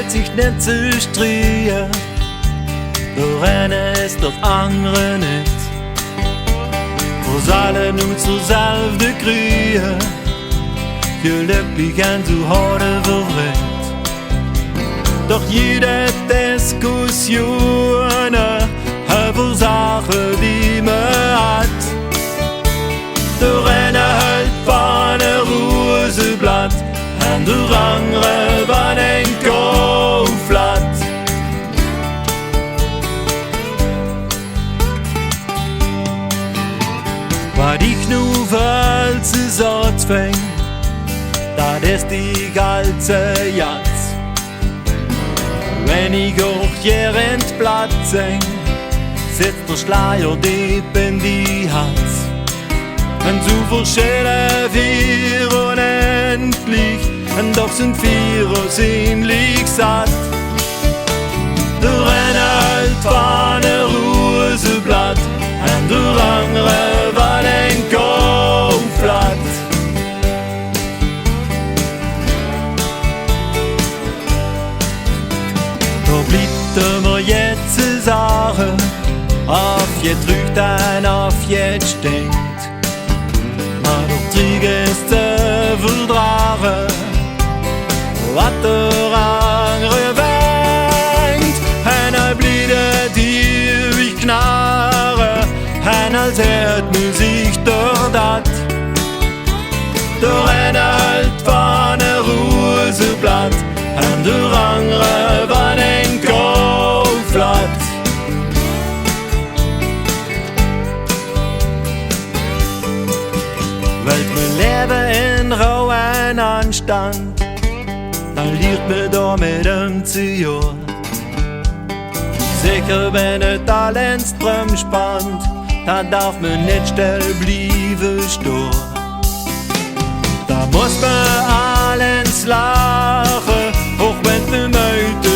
breit sich nicht zu strien, doch einer ist das andere nicht. Uns alle nun zur selben kriegen, glücklich und zu harte verwirrt. Doch jede Diskussion über Sachen, die man hat, der einer hält von ein Roeëzeblad und der andere von ein Kaufblatt. Was ich nu für zu Satz fäng, das ist die ganze Jatz. Wenn ich auch hier ins Blatt sing, sitzt der Schleier deep in die Herz. Und zu verschiedene vier unendlich, und doch sind vier sehnlich satt. Der eine hält von ein Roeëzeblad, und der andere von ein Kaufblatt. Da bleibt mir jetzt zu sagen, auf je trügt und auf je stinkt. Maar doch Trieg ist zu verdragen, was der andere wenkt. Und bleibt ewig knarren, und als hört Musik durch dat. Der eine hält von ein Roeëzeblad, und der andere von ein Kaufblatt. Wollt me leben in rauen Anstand, dann liegt mir da mit zu Jahr. Sicher, wenn et allens Ström spannt, dann darf man nicht still bleiben stehen. Da muss man allens lachen, auch wenn die Leute